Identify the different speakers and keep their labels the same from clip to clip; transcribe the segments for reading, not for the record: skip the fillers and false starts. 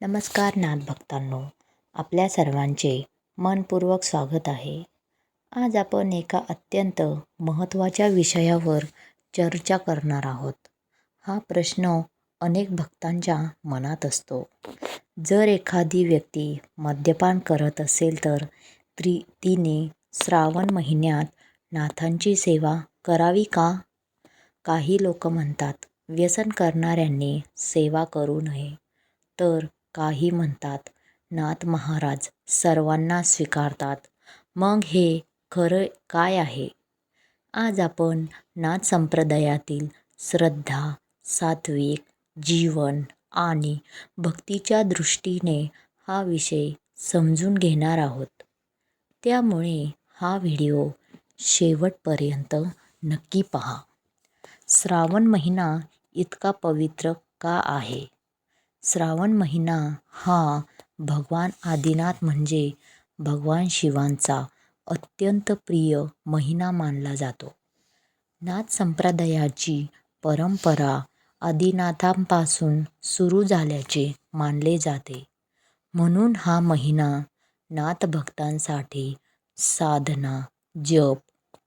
Speaker 1: नमस्कार नाथ भक्तांनो, आपल्या सर्वांचे मनपूर्वक स्वागत आहे. आज आपण एका अत्यंत महत्त्वाच्या विषयावर चर्चा करणार आहोत. हा प्रश्न अनेक भक्तांच्या मनात असतो. जर एखादी व्यक्ती मद्यपान करत असेल तर तिने श्रावण महिन्यात नाथांची सेवा करावी का? काही लोक म्हणतात व्यसन करणाऱ्यांनी सेवा करू नये, तर काही म्हणतात नाथ महाराज सर्वांना स्वीकारतात. मग हे खरं काय आहे? आज आपण नाथ संप्रदायातील श्रद्धा, सात्विक जीवन आणि भक्तीच्या दृष्टीने हा विषय समजून घेणार आहोत. त्यामुळे हा व्हिडिओ शेवटपर्यंत नक्की पहा. श्रावण महिना इतका पवित्र का आहे? श्रावण महिना हा भगवान आदिनाथ म्हणजे भगवान शिवांचा अत्यंत प्रिय महिना मानला जातो. नाथ संप्रदायाची परंपरा आदिनाथांपासून सुरू झाल्याचे मानले जाते. म्हणून हा महिना नाथ भक्तांसाठी साधना, जप,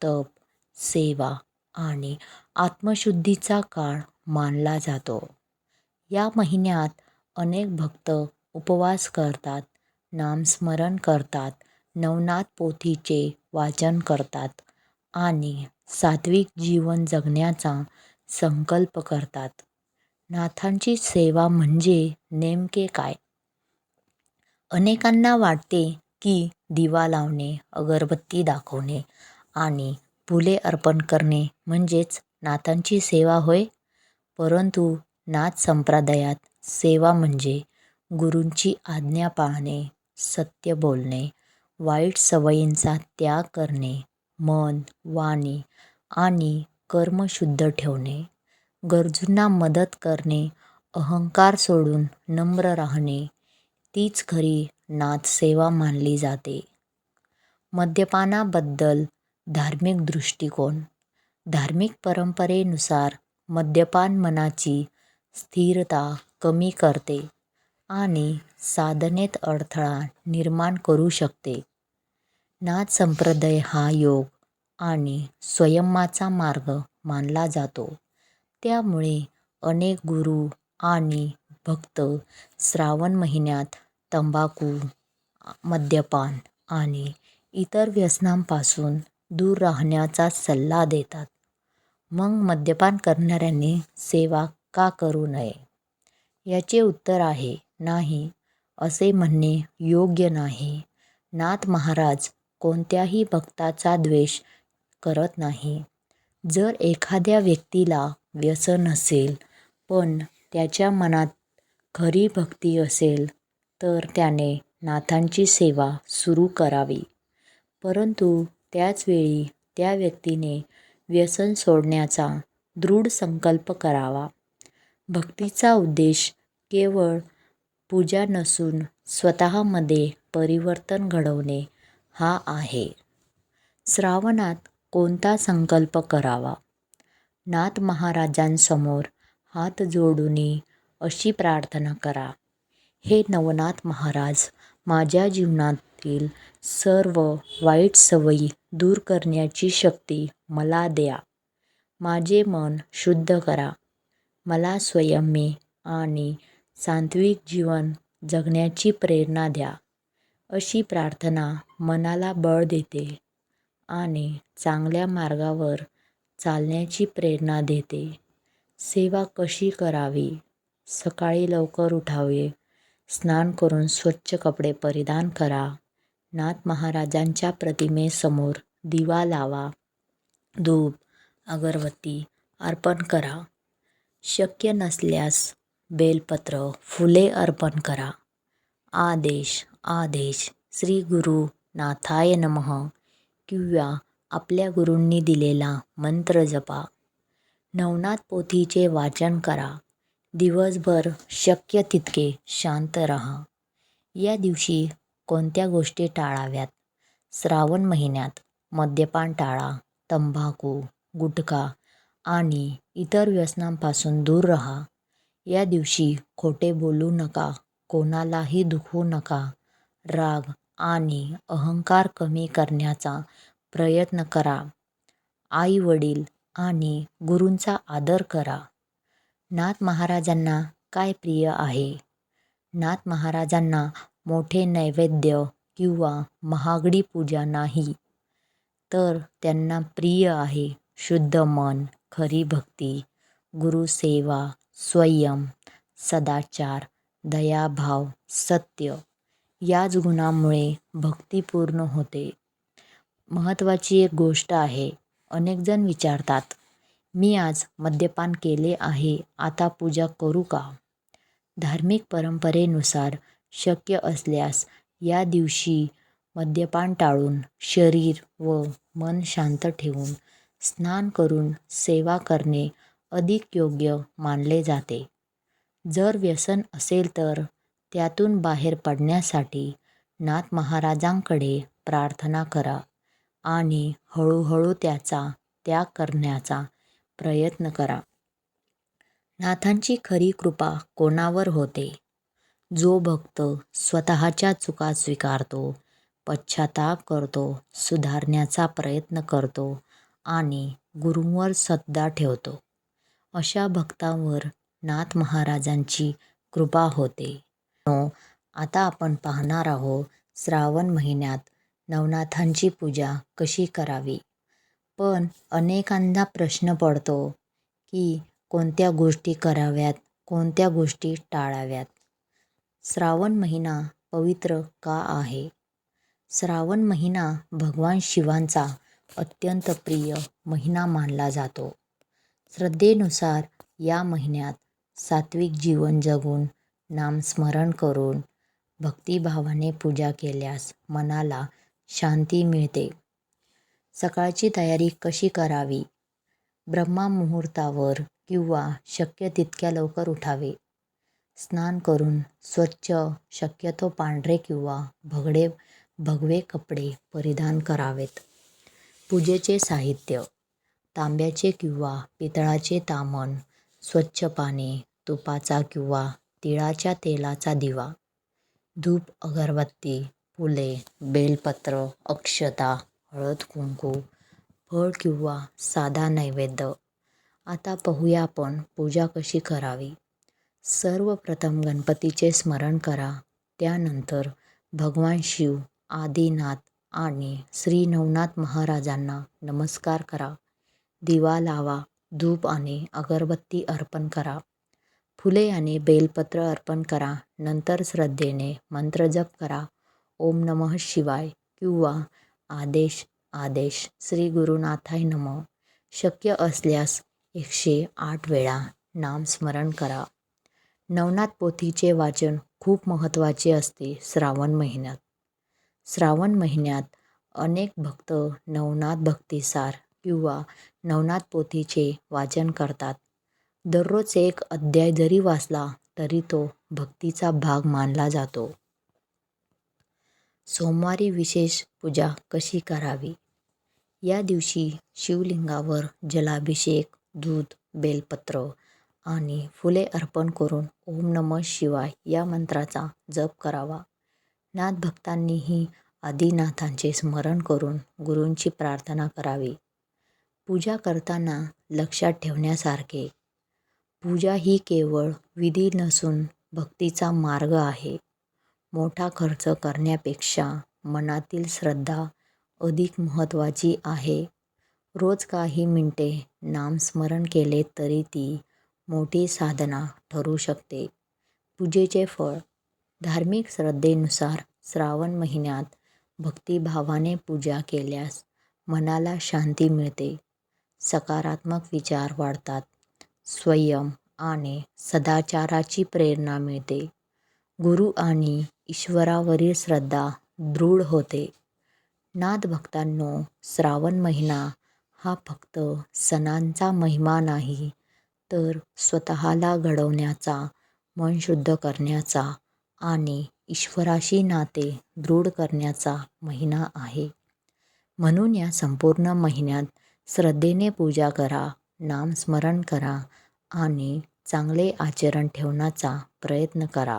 Speaker 1: तप, सेवा आणि आत्मशुद्धीचा काळ मानला जातो. या महिन्यात अनेक भक्त उपवास करतात, नामस्मरण करतात, नवनाथ पोथीचे वाचन करतात आणि सात्विक जीवन जगण्याचा संकल्प करतात. नाथांची सेवा म्हणजे नेमके काय? अनेकांना वाटते की दिवा लावणे, अगरबत्ती दाखवणे आणि फुले अर्पण करणे म्हणजेच नाथांची सेवा होय. परंतु नाथ संप्रदायात सेवा म्हणजे गुरूंची आज्ञा पाळणे, सत्य बोलणे, वाईट सवयींचा त्याग करणे, मन, वाणी आणि कर्म शुद्ध ठेवणे, गरजूंना मदत करणे, अहंकार सोडून नम्र राहणे, तीच खरी नाथसेवा मानली जाते. मद्यपानाबद्दल धार्मिक दृष्टिकोन. धार्मिक परंपरेनुसार मद्यपान मनाची स्थिरता कमी करते आणि साधनेत अडथळा निर्माण करू शकते. नाथ संप्रदाय हा योग आणि संयमाचा मार्ग मानला जातो. त्यामुळे अनेक गुरु आणि भक्त श्रावण महिन्यात तंबाखू, मद्यपान आणि इतर व्यसनांपासून दूर राहण्याचा सल्ला देतात. मग मद्यपान करणाऱ्यांनी सेवा का करू नये? याचे उत्तर आहे नाही. असे म्हणणे योग्य नाही. नाथ महाराज कोणत्याही भक्ताचा द्वेष करत नाही. जर एखाद्या व्यक्तीला व्यसन नसेल पण त्याच्या मनात खरी भक्ती असेल तर त्याने नाथांची सेवा सुरू करावी. परंतु त्याच वेळी त्या व्यक्तीने व्यसन सोडण्याचा दृढ संकल्प करावा. भक्तीचा उद्देश केवळ पूजा नसून स्वतःमध्ये परिवर्तन घडवणे हा आहे. श्रावणात कोणता संकल्प करावा? नाथ महाराजांसमोर हात जोडून अशी प्रार्थना करा. हे नवनाथ महाराज, माझ्या जीवनातील सर्व वाईट सवयी दूर करण्याची शक्ती मला द्या. माझे मन शुद्ध करा. मला संयमी आणि सात्विक जीवन जगण्याची प्रेरणा द्या. अशी प्रार्थना मनाला बळ देते आणि चांगल्या मार्गावर चालण्याची प्रेरणा देते. सेवा कशी करावी? सकाळी लवकर उठावे, स्नान करून स्वच्छ कपडे परिधान करा, नाथ महाराजांच्या प्रतिमेसमोर दिवा लावा, धूप, अगरबत्ती अर्पण करा. शक्य नसल्यास बेलपत्र, फुले अर्पण करा. आदेश आदेश श्री गुरु नाथाय नमः किंवा आपल्या गुरूंनी दिलेला मंत्र जपा. नवनाथ पोथीचे वाचन करा. दिवसभर शक्य तितके शांत राहा. या दिवशी कोणत्या गोष्टी टाळाव्यात? श्रावण महिन्यात मद्यपान टाळा, तंबाखू, गुटखा आणि इतर व्यसनांपासून दूर राहा. या दिवशी खोटे बोलू नका, कोणालाही दुखवू नका. राग आणि अहंकार कमी करण्याचा प्रयत्न करा. आई वडील आणि गुरूंचा आदर करा. नाथ महाराजांना काय प्रिय आहे? नाथ महाराजांना मोठे नैवेद्य किंवा महागडी पूजा नाही, तर त्यांना प्रिय आहे शुद्ध मन, खरी भक्ती, गुरुसेवा, संयम, सदाचार, दयाभाव, सत्य. याच गुणांमुळे भक्ती पूर्ण होते. महत्त्वाची एक गोष्ट आहे. अनेक जण विचारतात, मी आज मद्यपान केले आहे, आता पूजा करू का? धार्मिक परंपरेनुसार शक्य असल्यास या दिवशी मद्यपान टाळून शरीर व मन शांत ठेवून स्नान करून सेवा करणे अधिक योग्य मानले जाते. जर व्यसन असेल तर त्यातून बाहेर पडण्यासाठी नाथ महाराजांकडे प्रार्थना करा आणि हळूहळू त्याचा त्याग करण्याचा प्रयत्न करा. नाथांची खरी कृपा कोणावर होते? जो भक्त स्वतःच्या चुका स्वीकारतो, पश्चाताप करतो, सुधारण्याचा प्रयत्न करतो आणि गुरूंवर श्रद्धा ठेवतो, अशा भक्तांवर नाथ महाराजांची कृपा होते. आता आपण पाहणार आहोत श्रावण महिन्यात नवनाथांची पूजा कशी करावी. पण अनेकांना प्रश्न पडतो की कोणत्या गोष्टी कराव्यात, कोणत्या गोष्टी टाळाव्यात. श्रावण महिना पवित्र का आहे? श्रावण महिना भगवान शिवांचा अत्यंत प्रिय महिना मानला जातो. श्रद्धेनुसार या महिन्यात सात्विक जीवन जगून, नामस्मरण करून, भक्तिभावाने पूजा केल्यास मनाला शांती मिळते. सकाळची तयारी कशी करावी? ब्रह्ममुहूर्तावर किंवा शक्य तितक्या लवकर उठावे. स्नान करून स्वच्छ, शक्यतो पांढरे किंवा भगवे कपडे परिधान करावेत. पूजेचे साहित्य: तांब्याचे किंवा पितळाचे ताम्हण, स्वच्छ पाणी, तुपाचा किंवा तिळाच्या तेलाचा दिवा, धूप, अगरबत्ती, फुले, बेलपत्र, अक्षता, हळद कुंकू, फळ किंवा साधा नैवेद्य. आता पाहूया आपण पूजा कशी करावी. सर्वप्रथम गणपतीचे स्मरण करा. त्यानंतर भगवान शिव, आदिनाथ आणि श्री नवनाथ महाराजांना नमस्कार करा. दिवा लावा, धूप आणि अगरबत्ती अर्पण करा. फुले आणि बेलपत्र अर्पण करा. नंतर श्रद्धेने मंत्रजप करा. ओम नमः शिवाय किंवा आदेश श्री गुरुनाथाय नमः. शक्य असल्यास 108 वेळा नामस्मरण करा. नवनाथ पोथीचे वाचन खूप महत्त्वाचे असते श्रावण महिन्यात. श्रावण महिन्यात अनेक भक्त नवनाथ भक्तिसार किंवा नवनाथ पोथीचे वाचन करतात. दररोज एक अध्याय जरी वाचला तरी तो भक्तीचा भाग मानला जातो. सोमवारी विशेष पूजा कशी करावी? या दिवशी शिवलिंगावर जलाभिषेक, दूध, बेलपत्र आणि फुले अर्पण करून ओम नमः शिवाय या मंत्राचा जप करावा. नाथ भक्तांनीही आदिनाथांचे स्मरण करून गुरूंची प्रार्थना करावी. पूजा करताना लक्षात ठेवण्यासारखे: पूजा ही केवळ विधी नसून भक्तीचा मार्ग आहे. मोठा खर्च करण्यापेक्षा मनातील श्रद्धा अधिक महत्त्वाची आहे. रोज काही मिनिटे नामस्मरण केले तरी ती मोठी साधना ठरू शकते. पूजेचे फळ: धार्मिक श्रद्धेनुसार श्रावण महिन्यात भक्तिभावाने पूजा केल्यास मनाला शांती मिळते, सकारात्मक विचार वाढतात, संयम आणि सदाचाराची प्रेरणा मिळते, गुरु आणि ईश्वरावरील श्रद्धा दृढ होते. नाथ भक्तांनो, श्रावण महिना हा फक्त सणांचा महिमा नाही, तर स्वतःला घडवण्याचा, मन शुद्ध करण्याचा आणि ईश्वराशी नाते दृढ करण्याचा महिना आहे. म्हणून या संपूर्ण महिन्यात श्रद्धेने पूजा करा, नामस्मरण करा आणि चांगले आचरण ठेवण्याचा प्रयत्न करा.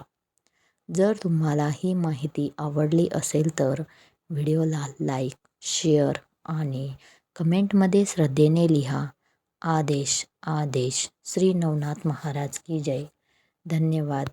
Speaker 1: जर तुम्हाला ही माहिती आवडली असेल तर व्हिडिओला लाईक, शेअर आणि कमेंटमध्ये श्रद्धेने लिहा. आदेश आदेश. श्री नवनाथ महाराज की जय. धन्यवाद.